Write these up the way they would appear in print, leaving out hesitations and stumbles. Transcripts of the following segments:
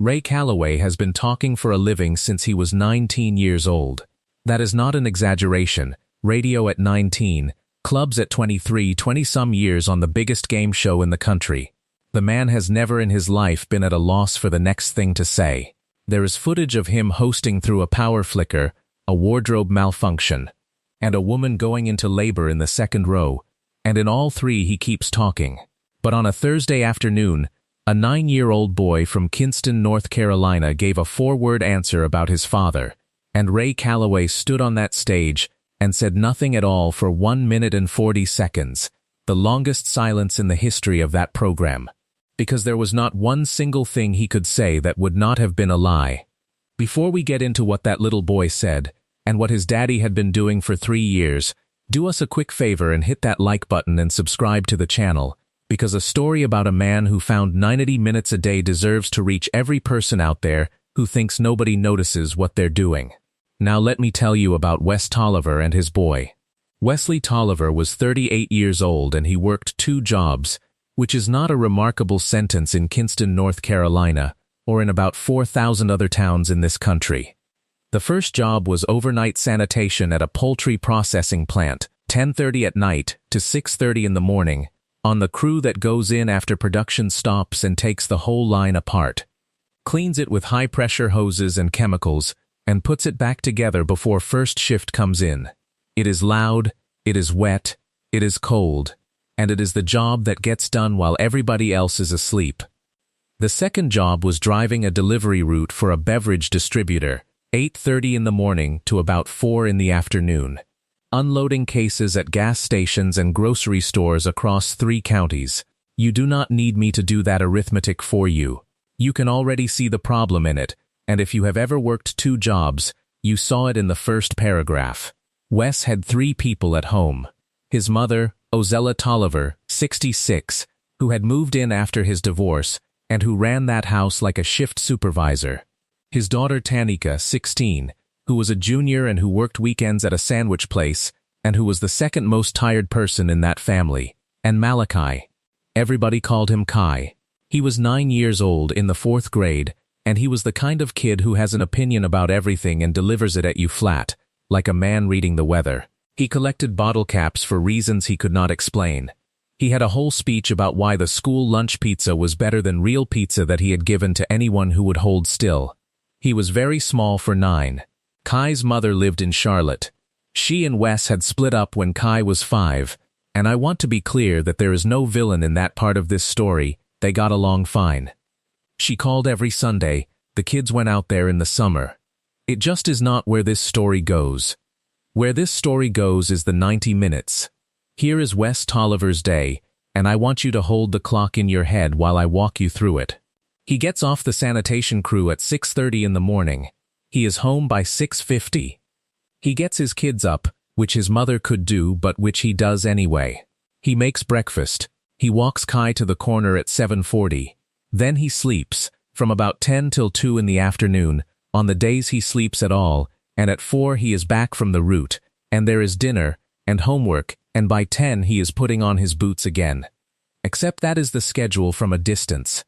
Ray Calloway has been talking for a living since he was 19 years old. That is not an exaggeration. Radio at 19, clubs at 23, 20-some years on the biggest game show in the country. The man has never in his life been at a loss for the next thing to say. There is footage of him hosting through a power flicker, a wardrobe malfunction, and a woman going into labor in the second row, and in all three he keeps talking. But on a Thursday afternoon, a 9-year-old boy from Kinston, North Carolina gave a 4-word answer about his father, and Ray Calloway stood on that stage and said nothing at all for 1 minute and 40 seconds, the longest silence in the history of that program, because there was not one single thing he could say that would not have been a lie. Before we get into what that little boy said, and what his daddy had been doing for 3 years, do us a quick favor and hit that like button and subscribe to the channel, because a story about a man who found 90 minutes a day deserves to reach every person out there who thinks nobody notices what they're doing. Now let me tell you about Wes Toiver and his boy. Wesley Toiver was 38 years old and he worked 2 jobs, which is not a remarkable sentence in Kinston, North Carolina, or in about 4,000 other towns in this country. The first job was overnight sanitation at a poultry processing plant, 10:30 at night to 6:30 in the morning, on the crew that goes in after production stops and takes the whole line apart, cleans it with high-pressure hoses and chemicals, and puts it back together before first shift comes in. It is loud, it is wet, it is cold, and it is the job that gets done while everybody else is asleep. The second job was driving a delivery route for a beverage distributor, 8:30 in the morning to about 4 in the afternoon. Unloading cases at gas stations and grocery stores across 3 counties. You do not need me to do that arithmetic for you. You can already see the problem in it, and if you have ever worked 2 jobs, you saw it in the first paragraph. Wes had 3 people at home. His mother, Ozella Toiver, 66, who had moved in after his divorce, and who ran that house like a shift supervisor. His daughter Tanika, 16, who was a junior and who worked weekends at a sandwich place, and who was the second most tired person in that family, and Malachi. Everybody called him Kai. He was 9 years old in the 4th grade, and he was the kind of kid who has an opinion about everything and delivers it at you flat, like a man reading the weather. He collected bottle caps for reasons he could not explain. He had a whole speech about why the school lunch pizza was better than real pizza that he had given to anyone who would hold still. He was very small for 9. Kai's mother lived in Charlotte. She and Wes had split up when Kai was 5, and I want to be clear that there is no villain in that part of this story. They got along fine. She called every Sunday. The kids went out there in the summer. It just is not where this story goes. Where this story goes is the 90 minutes. Here is Wes Toiver's day, and I want you to hold the clock in your head while I walk you through it. He gets off the sanitation crew at 6:30 in the morning. He is home by 6:50. He gets his kids up, which his mother could do but which he does anyway. He makes breakfast. He walks Kai to the corner at 7:40. Then he sleeps, from about 10 till 2 in the afternoon, on the days he sleeps at all, and at 4 he is back from the route, and there is dinner, and homework, and by 10 he is putting on his boots again. Except that is the schedule from a distance.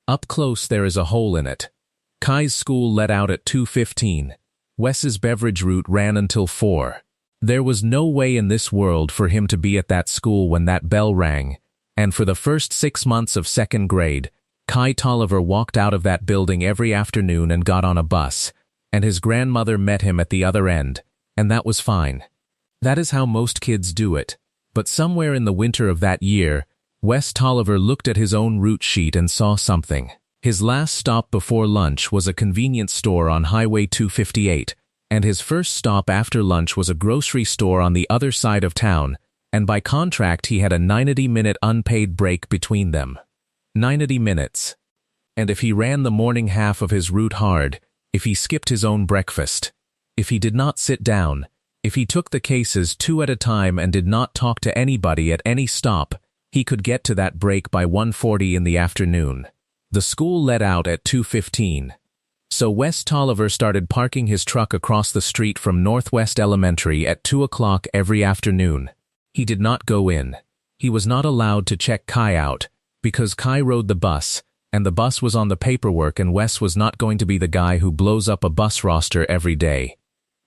Up close there is a hole in it. Kai's school let out at 2:15. Wes's beverage route ran until 4. There was no way in this world for him to be at that school when that bell rang, and for the first 6 months of 2nd grade, Kai Toiver walked out of that building every afternoon and got on a bus, and his grandmother met him at the other end, and that was fine. That is how most kids do it. But somewhere in the winter of that year, Wes Toiver looked at his own route sheet and saw something. His last stop before lunch was a convenience store on Highway 258, and his first stop after lunch was a grocery store on the other side of town, and by contract he had a 90-minute unpaid break between them. 90 minutes. And if he ran the morning half of his route hard, if he skipped his own breakfast, if he did not sit down, if he took the cases 2 at a time and did not talk to anybody at any stop, he could get to that break by 1:40 in the afternoon. The school let out at 2:15. So Wes Toiver started parking his truck across the street from Northwest Elementary at 2 o'clock every afternoon. He did not go in. He was not allowed to check Kai out, because Kai rode the bus, and the bus was on the paperwork, and Wes was not going to be the guy who blows up a bus roster every day.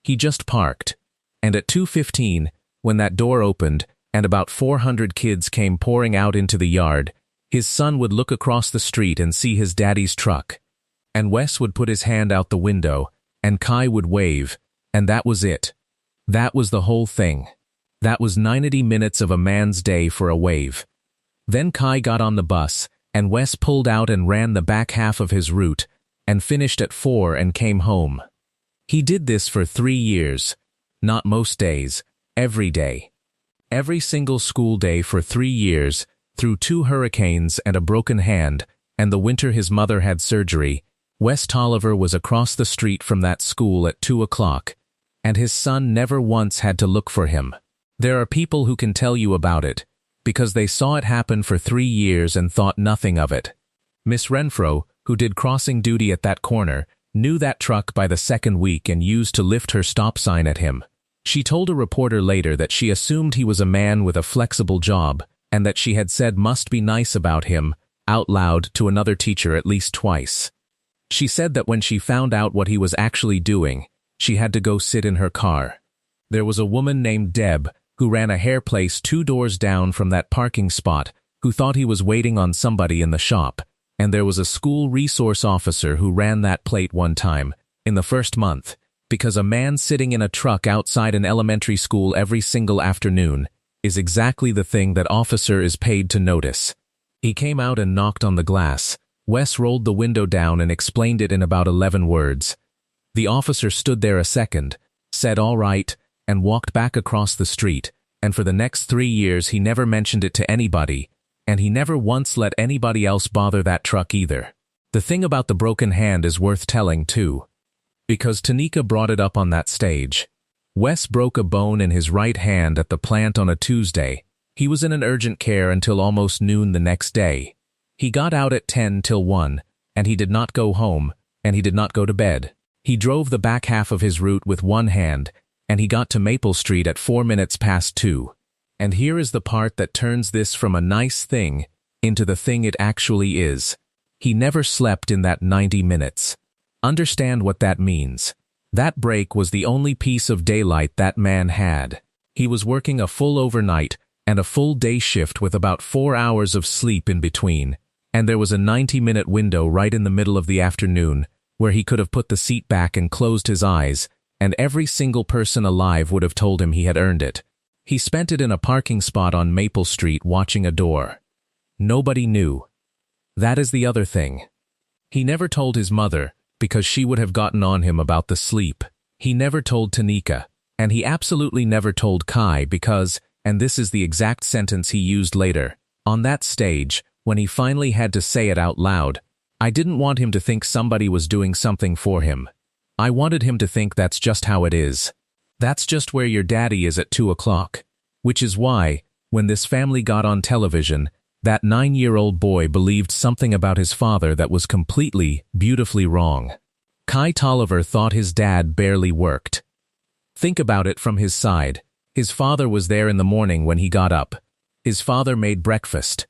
He just parked. And at 2:15, when that door opened and about 400 kids came pouring out into the yard, his son would look across the street and see his daddy's truck. And Wes would put his hand out the window, and Kai would wave, and that was it. That was the whole thing. That was 90 minutes of a man's day for a wave. Then Kai got on the bus, and Wes pulled out and ran the back half of his route, and finished at 4 and came home. He did this for 3 years. Not most days, every day. Every single school day for 3 years, through 2 hurricanes and a broken hand, and the winter his mother had surgery, Wes Toiver was across the street from that school at 2 o'clock, and his son never once had to look for him. There are people who can tell you about it, because they saw it happen for 3 years and thought nothing of it. Miss Renfro, who did crossing duty at that corner, knew that truck by the second week and used to lift her stop sign at him. She told a reporter later that she assumed he was a man with a flexible job, and that she had said "must be nice" about him out loud to another teacher at least twice. She said that when she found out what he was actually doing, she had to go sit in her car. There was a woman named Deb who ran a hair place 2 doors down from that parking spot who thought he was waiting on somebody in the shop, and there was a school resource officer who ran that plate one time, in the first month, because a man sitting in a truck outside an elementary school every single afternoon is exactly the thing that officer is paid to notice. He came out and knocked on the glass. Wes rolled the window down and explained it in about 11 words. The officer stood there a second, said "all right," and walked back across the street, and for the next 3 years he never mentioned it to anybody, and he never once let anybody else bother that truck either. The thing about the broken hand is worth telling too, because Tanika brought it up on that stage. Wes broke a bone in his right hand at the plant on a Tuesday. He was in an urgent care until almost noon the next day. He got out at 10 till 1, and he did not go home, and he did not go to bed. He drove the back half of his route with one hand, and he got to Maple Street at 4 minutes past 2. And here is the part that turns this from a nice thing into the thing it actually is. He never slept in that 90 minutes. Understand what that means. That break was the only piece of daylight that man had. He was working a full overnight and a full day shift with about 4 hours of sleep in between, and there was a 90-minute window right in the middle of the afternoon where he could have put the seat back and closed his eyes, and every single person alive would have told him he had earned it. He spent it in a parking spot on Maple Street watching a door. Nobody knew. That is the other thing. He never told his mother, because she would have gotten on him about the sleep. He never told Tanika, and he absolutely never told Kai because, and this is the exact sentence he used later, on that stage, when he finally had to say it out loud, "I didn't want him to think somebody was doing something for him. I wanted him to think that's just how it is. That's just where your daddy is at 2 o'clock. Which is why, when this family got on television, that 9-year-old boy believed something about his father that was completely, beautifully wrong. Kai Toiver thought his dad barely worked. Think about it from his side. His father was there in the morning when he got up. His father made breakfast.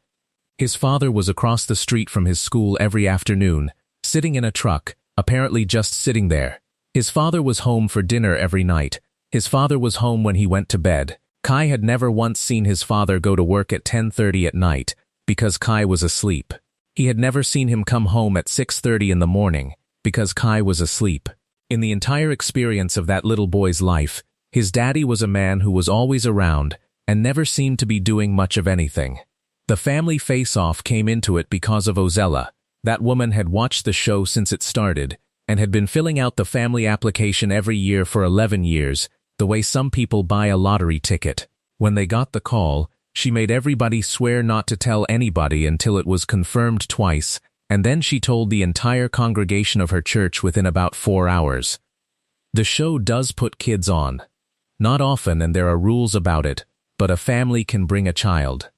His father was across the street from his school every afternoon, sitting in a truck, apparently just sitting there. His father was home for dinner every night. His father was home when he went to bed. Kai had never once seen his father go to work at 10:30 at night, because Kai was asleep. He had never seen him come home at 6:30 in the morning, because Kai was asleep. In the entire experience of that little boy's life, his daddy was a man who was always around and never seemed to be doing much of anything. The family face-off came into it because of Ozella. That woman had watched the show since it started and had been filling out the family application every year for 11 years, the way some people buy a lottery ticket. When they got the call, she made everybody swear not to tell anybody until it was confirmed twice, and then she told the entire congregation of her church within about 4 hours. The show does put kids on. Not often, and there are rules about it, but a family can bring a child.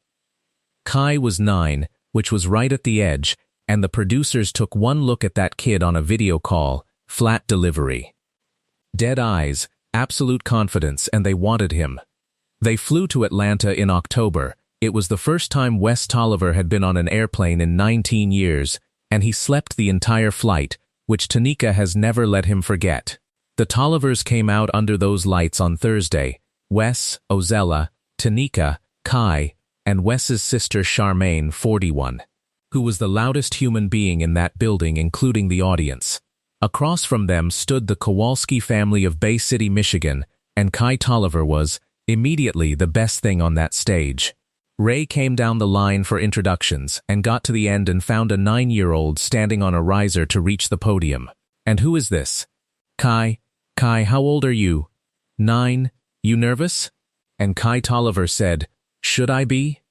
Kai was 9, which was right at the edge, and the producers took one look at that kid on a video call, flat delivery. Dead eyes, absolute confidence, and they wanted him. They flew to Atlanta in October. It was the first time Wes Toiver had been on an airplane in 19 years, and he slept the entire flight, which Tanika has never let him forget. The Tollivers came out under those lights on Thursday. Wes, Ozella, Tanika, Kai, and Wes's sister Charmaine, 41, who was the loudest human being in that building, including the audience. Across from them stood the Kowalski family of Bay City, Michigan, and Kai Tolliver was, immediately, the best thing on that stage. Ray came down the line for introductions and got to the end and found a 9-year-old standing on a riser to reach the podium. "And who is this?" Kai, how old are you?" 9, "You nervous?" And Kai Tolliver said, "Should I be?"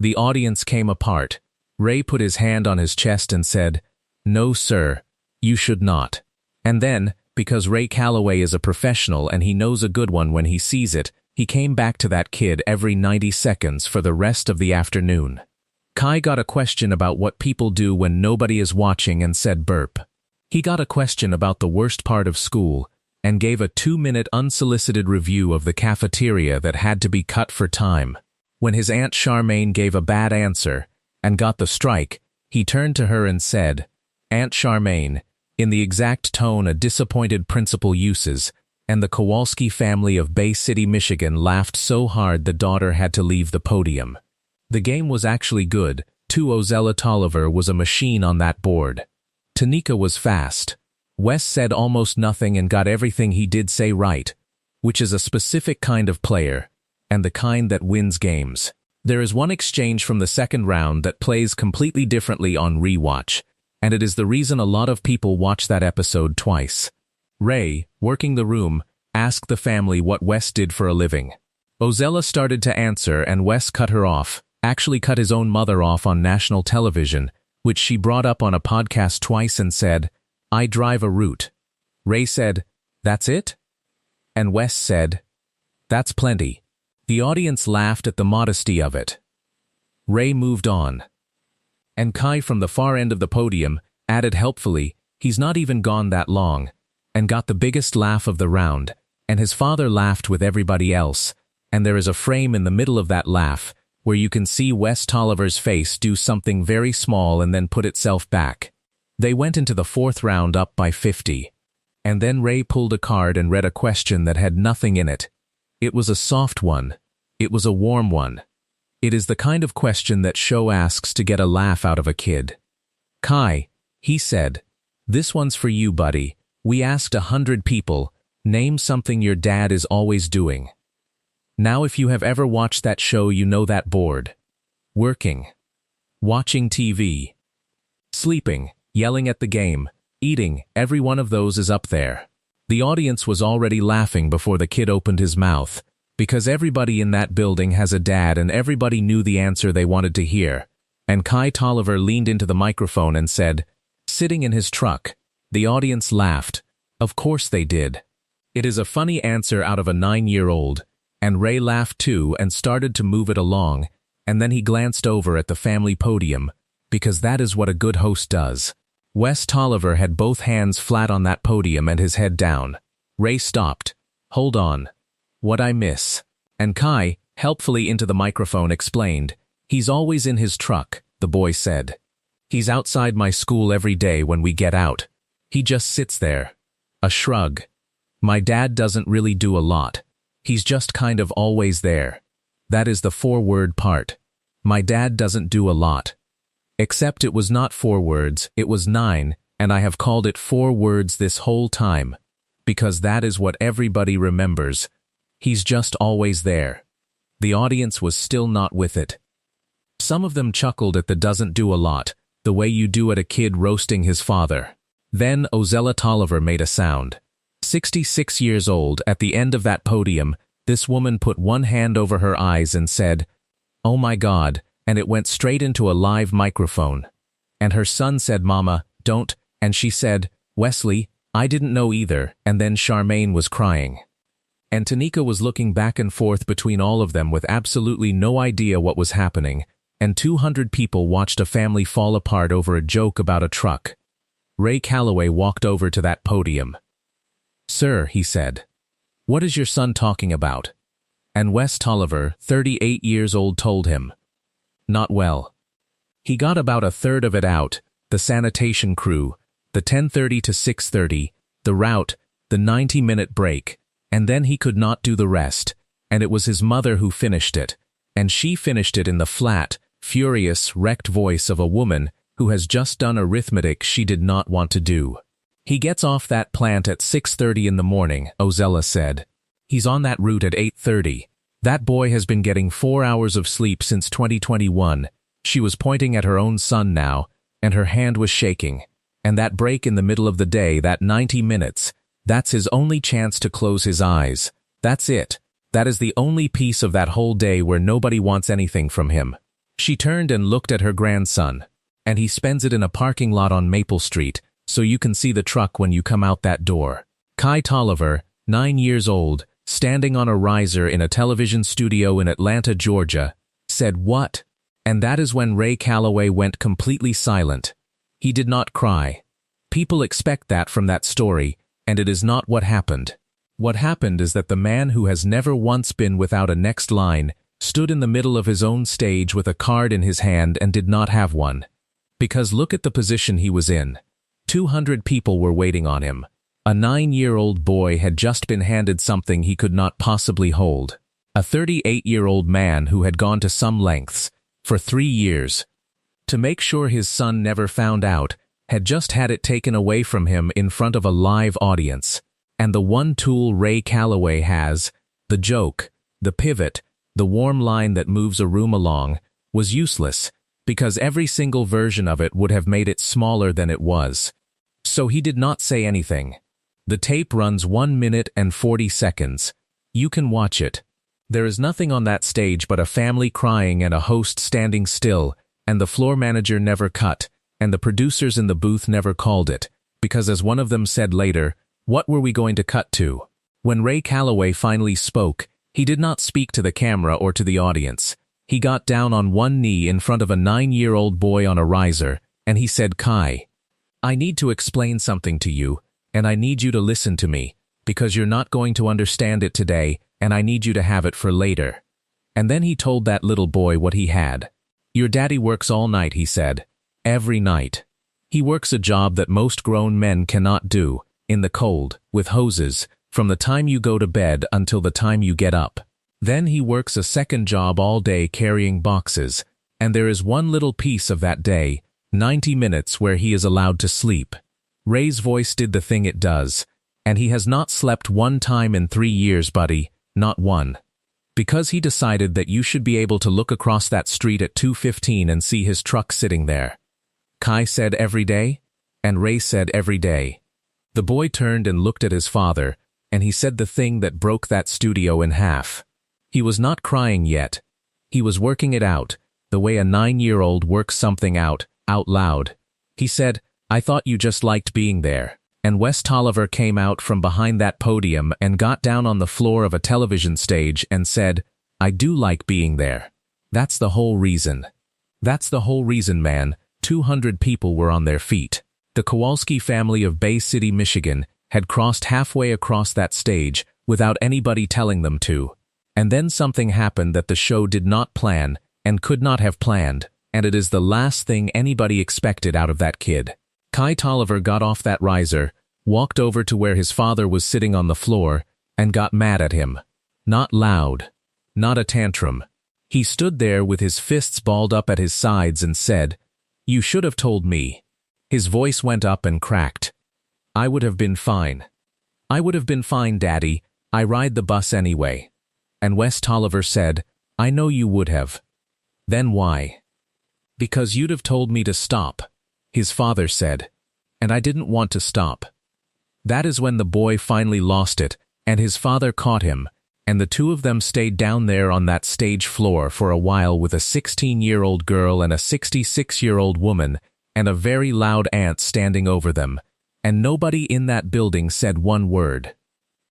The audience came apart. Ray put his hand on his chest and said, "No, sir, you should not." And then, because Ray Calloway is a professional and he knows a good one when he sees it, he came back to that kid every 90 seconds for the rest of the afternoon. Kai got a question about what people do when nobody is watching and said burp. He got a question about the worst part of school and gave a 2-minute unsolicited review of the cafeteria that had to be cut for time. When his Aunt Charmaine gave a bad answer and got the strike, he turned to her and said, "Aunt Charmaine," in the exact tone a disappointed principal uses, and the Kowalski family of Bay City, Michigan laughed so hard the daughter had to leave the podium. The game was actually good, too. Ozella Tolliver was a machine on that board. Tanika was fast. Wes said almost nothing and got everything he did say right, which is a specific kind of player, and the kind that wins games. There is one exchange from the second round that plays completely differently on rewatch, and it is the reason a lot of people watch that episode twice. Ray, working the room, asked the family what Wes did for a living. Ozella started to answer and Wes cut her off, actually cut his own mother off on national television, which she brought up on a podcast twice and said, "I drive a route." Ray said, "That's it?" And Wes said, "That's plenty." The audience laughed at the modesty of it. Ray moved on. And Kai from the far end of the podium added helpfully, "He's not even gone that long," and got the biggest laugh of the round, and his father laughed with everybody else, and there is a frame in the middle of that laugh where you can see Wes Tolliver's face do something very small and then put itself back. They went into the fourth round up by 50. And then Ray pulled a card and read a question that had nothing in it. It was a soft one. It was a warm one. It is the kind of question that show asks to get a laugh out of a kid. "Kai," he said, "this one's for you, buddy. We asked 100 people, name something your dad is always doing. Now if you have ever watched that show, you know that board. Working. Watching TV. Sleeping. Yelling at the game. Eating. Every one of those is up there." The audience was already laughing before the kid opened his mouth, because everybody in that building has a dad and everybody knew the answer they wanted to hear. And Kai Tolliver leaned into the microphone and said, "Sitting in his truck." The audience laughed. Of course they did. It is a funny answer out of a 9-year-old, and Ray laughed too and started to move it along, and then he glanced over at the family podium, because that is what a good host does. Wes Tolliver had both hands flat on that podium and his head down. Ray stopped. "Hold on. What I miss?" And Kai, helpfully into the microphone, explained, "He's always in his truck," the boy said. "He's outside my school every day when we get out. He just sits there." A shrug. "My dad doesn't really do a lot. He's just kind of always there." That is the 4-word part. My dad doesn't do a lot. Except it was not 4 words, it was 9, and I have called it 4 words this whole time, because that is what everybody remembers. He's just always there. The audience was still not with it. Some of them chuckled at the "doesn't do a lot," the way you do at a kid roasting his father. Then Ozella Tolliver made a sound. 66 years old, at the end of that podium, this woman put one hand over her eyes and said, "Oh my God," and it went straight into a live microphone. And her son said, "Mama, don't," and she said, "Wesley, I didn't know either," and then Charmaine was crying. And Tanika was looking back and forth between all of them with absolutely no idea what was happening, and 200 people watched a family fall apart over a joke about a truck. Ray Calloway walked over to that podium. "Sir," he said, "what is your son talking about?" And Wes Tolliver, 38 years old, told him, "Not well." He got about a third of it out, the sanitation crew, the 10:30 to 6:30, the route, the 90-minute break, and then he could not do the rest, and it was his mother who finished it, and she finished it in the flat, furious, wrecked voice of a woman who has just done arithmetic she did not want to do. He gets off that plant at 6:30 in the morning, Ozella said. He's on that route at 8:30. That boy has been getting 4 hours of sleep since 2021. She was pointing at her own son now, and her hand was shaking. And that break in the middle of the day, that 90 minutes, that's his only chance to close his eyes. That's it. That is the only piece of that whole day where nobody wants anything from him. She turned and looked at her grandson, and he spends it in a parking lot on Maple Street, so you can see the truck when you come out that door. Kai Tolliver, 9 years old, standing on a riser in a television studio in Atlanta, Georgia, said what? And that is when Ray Calloway went completely silent. He did not cry. People expect that from that story, and it is not what happened. What happened is that the man who has never once been without a next line stood in the middle of his own stage with a card in his hand and did not have one. Because look at the position he was in. 200 people were waiting on him. A 9-year-old boy had just been handed something he could not possibly hold. A 38-year-old man who had gone to some lengths, for 3 years, to make sure his son never found out, had just had it taken away from him in front of a live audience. And the one tool Ray Calloway has, the joke, the pivot, the warm line that moves a room along, was useless, because every single version of it would have made it smaller than it was. So he did not say anything. The tape runs 1 minute and 40 seconds. You can watch it. There is nothing on that stage but a family crying and a host standing still, and the floor manager never cut, and the producers in the booth never called it, because as one of them said later, what were we going to cut to? When Ray Calloway finally spoke, he did not speak to the camera or to the audience. He got down on one knee in front of a 9-year-old boy on a riser, and he said, Kai, I need to explain something to you, and I need you to listen to me, because you're not going to understand it today, and I need you to have it for later. And then he told that little boy what he had. Your daddy works all night, he said. Every night. He works a job that most grown men cannot do, in the cold, with hoses, from the time you go to bed until the time you get up. Then he works a second job all day carrying boxes, and there is one little piece of that day, 90 minutes, where he is allowed to sleep. Ray's voice did the thing it does, and he has not slept one time in 3 years, buddy, not one. Because he decided that you should be able to look across that street at 2:15 and see his truck sitting there. Kai said every day, and Ray said every day. The boy turned and looked at his father, and he said the thing that broke that studio in half. He was not crying yet. He was working it out, the way a 9-year-old works something out loud. He said, I thought you just liked being there. And Wes Toiver came out from behind that podium and got down on the floor of a television stage and said, I do like being there. That's the whole reason. That's the whole reason, man. 200 people were on their feet. The Kowalski family of Bay City, Michigan, had crossed halfway across that stage without anybody telling them to. And then something happened that the show did not plan and could not have planned, and it is the last thing anybody expected out of that kid. Kai Tolliver got off that riser, walked over to where his father was sitting on the floor, and got mad at him. Not loud. Not a tantrum. He stood there with his fists balled up at his sides and said, You should have told me. His voice went up and cracked. I would have been fine. I would have been fine, Daddy. I ride the bus anyway. And Wes Toiver said, I know you would have. Then why? Because you'd have told me to stop, his father said. And I didn't want to stop. That is when the boy finally lost it, and his father caught him, and the two of them stayed down there on that stage floor for a while with a 16-year-old girl and a 66-year-old woman, and a very loud aunt standing over them, and nobody in that building said one word.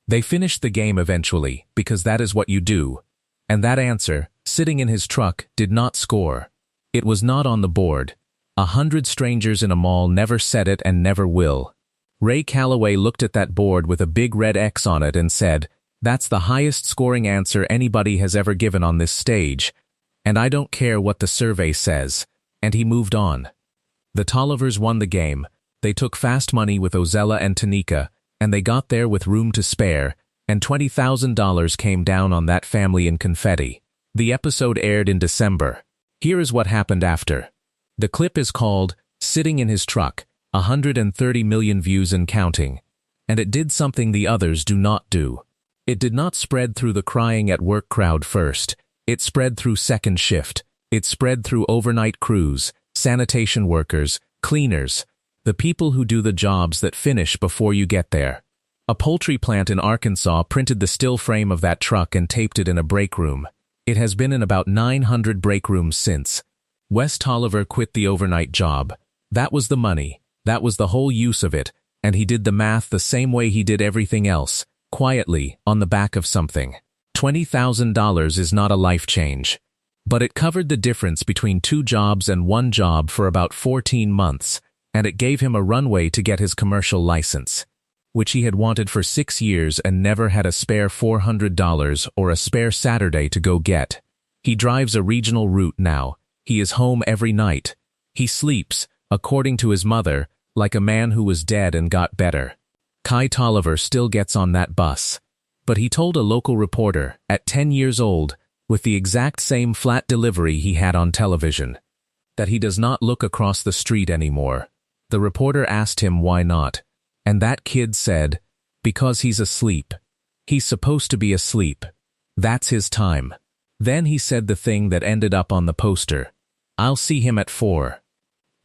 They finished the game eventually, because that is what you do, and that answer, sitting in his truck, did not score. It was not on the board. 100 strangers in a mall never said it and never will. Ray Calloway looked at that board with a big red X on it and said, That's the highest scoring answer anybody has ever given on this stage, and I don't care what the survey says, and he moved on. The Tollivers won the game. They took fast money with Ozella and Tanika, and they got there with room to spare, and $20,000 came down on that family in confetti. The episode aired in December. Here is what happened after. The clip is called "Sitting in His Truck," 130 million views and counting. And it did something the others do not do. It did not spread through the crying at work crowd first. It spread through second shift. It spread through overnight crews, sanitation workers, cleaners, the people who do the jobs that finish before you get there. A poultry plant in Arkansas printed the still frame of that truck and taped it in a break room. It has been in about 900 break rooms since. Wes Toiver quit the overnight job. That was the money. That was the whole use of it, and he did the math the same way he did everything else, quietly, on the back of something. $20,000 is not a life change. But it covered the difference between 2 jobs and 1 job for about 14 months, and it gave him a runway to get his commercial license, which he had wanted for 6 years and never had a spare $400 or a spare Saturday to go get. He drives a regional route now. He is home every night. He sleeps, according to his mother, like a man who was dead and got better. Kai Toiver still gets on that bus. But he told a local reporter, at 10 years old, with the exact same flat delivery he had on television, that he does not look across the street anymore. The reporter asked him why not, and that kid said, because he's asleep. He's supposed to be asleep. That's his time. Then he said the thing that ended up on the poster. I'll see him at 4.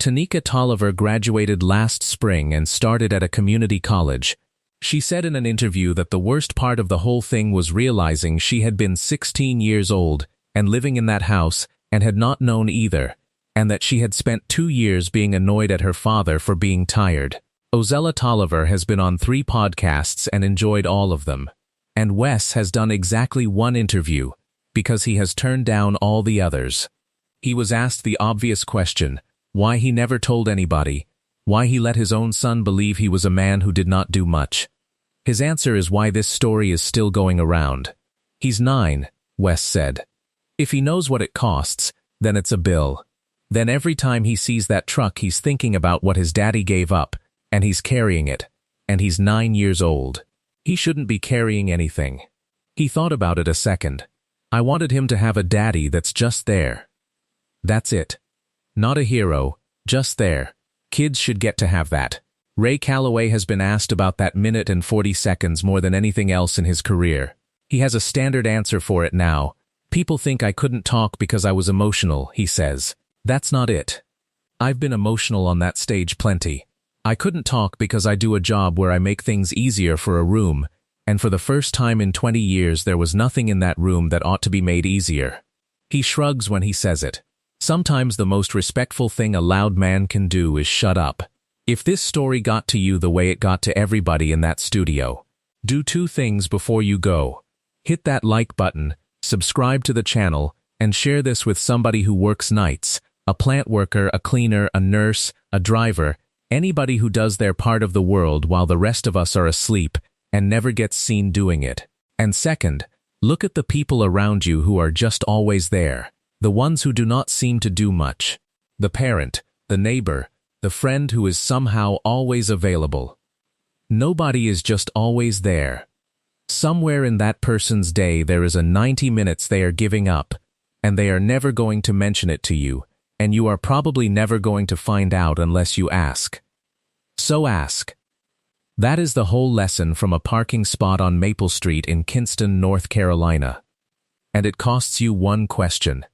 Tanika Toiver graduated last spring and started at a community college. She said in an interview that the worst part of the whole thing was realizing she had been 16 years old and living in that house and had not known either, and that she had spent 2 years being annoyed at her father for being tired. Ozella Toiver has been on 3 podcasts and enjoyed all of them. And Wes has done exactly 1 interview, because he has turned down all the others. He was asked the obvious question, why he never told anybody, why he let his own son believe he was a man who did not do much. His answer is why this story is still going around. He's 9, Wes said. If he knows what it costs, then it's a bill. Then every time he sees that truck he's thinking about what his daddy gave up, and he's carrying it, and he's 9 years old. He shouldn't be carrying anything. He thought about it a second. I wanted him to have a daddy that's just there. That's it. Not a hero, just there. Kids should get to have that. Ray Calloway has been asked about that minute and 40 seconds more than anything else in his career. He has a standard answer for it now. People think I couldn't talk because I was emotional, he says. That's not it. I've been emotional on that stage plenty. I couldn't talk because I do a job where I make things easier for a room, and for the first time in 20 years there was nothing in that room that ought to be made easier. He shrugs when he says it. Sometimes the most respectful thing a loud man can do is shut up. If this story got to you the way it got to everybody in that studio, do 2 things before you go. Hit that like button, subscribe to the channel, and share this with somebody who works nights, a plant worker, a cleaner, a nurse, a driver, anybody who does their part of the world while the rest of us are asleep and never gets seen doing it. And second, look at the people around you who are just always there. The ones who do not seem to do much. The parent, the neighbor, the friend who is somehow always available. Nobody is just always there. Somewhere in that person's day there is a 90 minutes they are giving up, and they are never going to mention it to you, and you are probably never going to find out unless you ask. So ask. That is the whole lesson from a parking spot on Maple Street in Kinston, North Carolina. And it costs you 1 question.